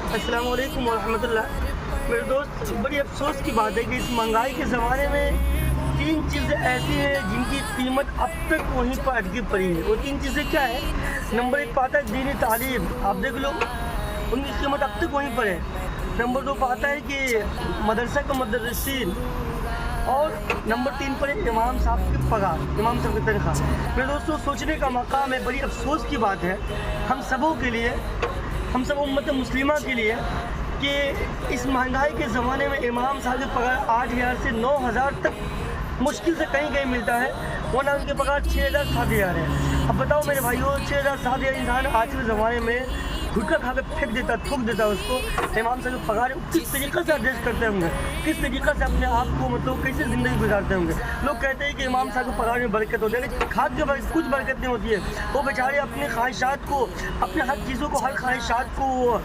السلام علیکم ورحمۃ اللہ۔ میرے دوست، بڑی افسوس کی بات ہے کہ اس مہنگائی کے زمانے میں تین چیزیں ایسی ہیں جن کی قیمت اب تک وہیں پر اٹکی پڑی ہے۔ وہ تین چیزیں کیا ہے؟ نمبر ایک پاتا ہے دینی تعلیم، آپ دیکھ لو ان کی قیمت اب تک وہیں پر ہے۔ نمبر دو پاتا ہے کہ مدرسہ کے مدرسین، اور نمبر تین پر ہے امام صاحب کی پگار، امام صاحب کی تنخواہ۔ میرے دوستوں، سوچنے کا مقام ہے، بڑی افسوس کی بات ہے ہم سبوں کے لیے، ہم سب امت مسلمہ کے لیے، کہ اس مہنگائی کے زمانے میں امام صاحب کی پگار 8,000 سے 9,000 تک مشکل سے کہیں کہیں ملتا ہے، ورنہ ان کی پگار 6,000 7,000 ہے۔ اب بتاؤ میرے بھائیو، 6,000 7,000 انسان آج کے زمانے میں گھٹکا کھا کے پھینک دیتا، تھوک دیتا اس کو۔ امام صاحب کی پگار کس طریقے سے ایڈجسٹ کرتے ہوں گے، کس طریقے سے اپنے آپ کو کیسے زندگی گزارتے ہوں گے۔ لوگ کہتے ہیں کہ امام صاحب کی پگار میں برکت ہوتی ہے، لیکن کھاد کے برکت کچھ برکت نہیں ہوتی ہے۔ وہ بیچارے اپنی خواہشات کو، اپنے ہر چیزوں کو، ہر خواہشات کو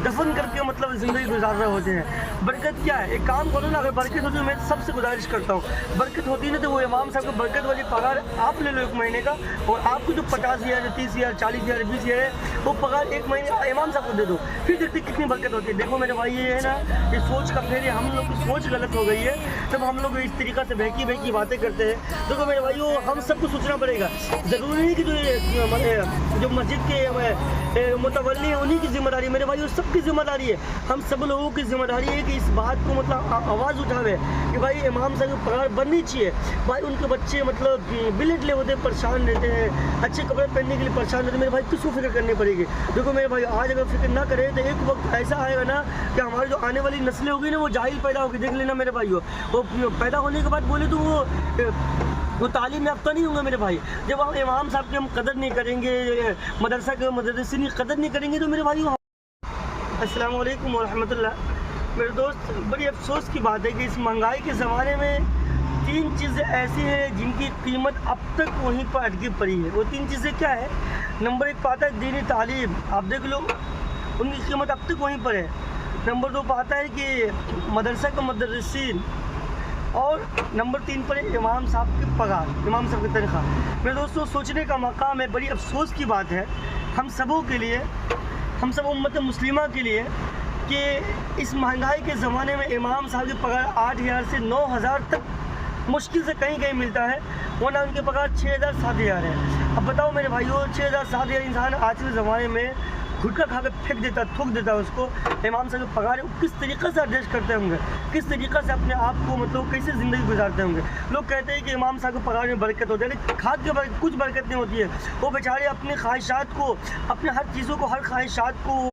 دفن کر کے زندگی گزار رہے ہوتے ہیں۔ برکت کیا ہے؟ ایک کام کرو نا، اگر برکت ہوتی ہے میں سب سے گزارش کرتا ہوں، برکت ہوتی ہے نا تو وہ امام صاحب کی برکت والی پگار آپ لے لو ایک مہینے کا، اور آپ کو جو 50,000 30,000 40,000 20,000 ہے وہ پگار ایک مہینے امام صاحب کو دے دو، پھر دیکھتے کتنی برکت ہوتی ہے۔ دیکھو میرے بھائی، یہ ہے نا، یہ سوچ کا پھر ہم لوگ کی سوچ غلط ہو گئی ہے، جب ہم لوگ اس طریقہ سے بہکی باتیں کرتے ہیں۔ دیکھو میرے بھائیو، ہم سب کو سوچنا پڑے گا، ضروری نہیں کہ جو مسجد کے متولی ہیں انہی کی ذمہ داری، میرے بھائیو سب کی ذمہ داری ہے، ہم سب لوگوں کی ذمہ داری ہے کہ اس بات کو آواز اٹھاوے کہ بھائی امام صاحب کی پگار بننی چاہیے۔ بھائی ان کے بچے بلٹ لے ہوتے ہیں، پریشان رہتے ہیں، اچھے کپڑے پہننے کے لیے پریشان رہتے ہیں، میرے بھائی کس کو فکر کرنی پڑے گی؟ دیکھو میرے بھائی، آج اگر فکر نہ کرے تو ایک وقت ایسا آئے گا نا کہ ہماری جو آنے والی نسلیں ہوگی نا وہ جاہل پیدا ہوگی۔ دیکھ لینا میرے بھائیو، وہ پیدا ہونے کے بعد بولے تو وہ تعلیم یافتہ نہیں ہوں گے میرے بھائی۔ جب ہم امام صاحب کی ہم قدر نہیں کریں گے، مدرسہ کے مدرسین کی قدر نہیں کریں گے تو میرے بھائیو۔ السلام علیکم ورحمۃ اللہ۔ میرے دوست، بڑی افسوس کی بات ہے کہ اس مہنگائی کے زمانے میں تین چیزیں ایسی ہیں جن کی قیمت اب تک وہیں پر اٹکی پڑی ہے۔ وہ تین چیزیں کیا ہے؟ نمبر ایک پاتا ہے دینی تعلیم، آپ دیکھ لو ان کی قیمت اب تک وہیں پر ہے۔ نمبر دو پاتا ہے کہ مدرسہ کے مدرسین، اور نمبر تین پر ہے امام صاحب کی پگار، امام صاحب کی تنخواہ۔ میرے دوستوں، سوچنے کا مقام ہے، بڑی افسوس کی بات ہے ہم سبوں کے لیے، ہم سب امت مسلمہ کے لیے، کہ اس مہنگائی کے زمانے میں امام صاحب کی پگار 8,000 سے 9,000 تک مشکل سے کہیں کہیں ملتا ہے، ورنہ ان کی پگار 6,000 7,000 ہے۔ اب بتاؤ میرے بھائیو، 6,000 7,000 انسان آج کے زمانے میں گھٹکا کھا کے پھینک دیتا، تھوک دیتا اس کو۔ امام صاحب کی پگار کس طریقے سے ایڈجسٹ کرتے ہوں گے، کس طریقے سے اپنے آپ کو کیسے زندگی گزارتے ہوں گے۔ لوگ کہتے ہیں کہ امام صاحب کی پگار میں برکت ہوتی ہے، لیکن کھاد کے برکت کچھ برکت نہیں ہوتی ہے۔ وہ بیچارے اپنی خواہشات کو، اپنے ہر چیزوں کو، ہر خواہشات کو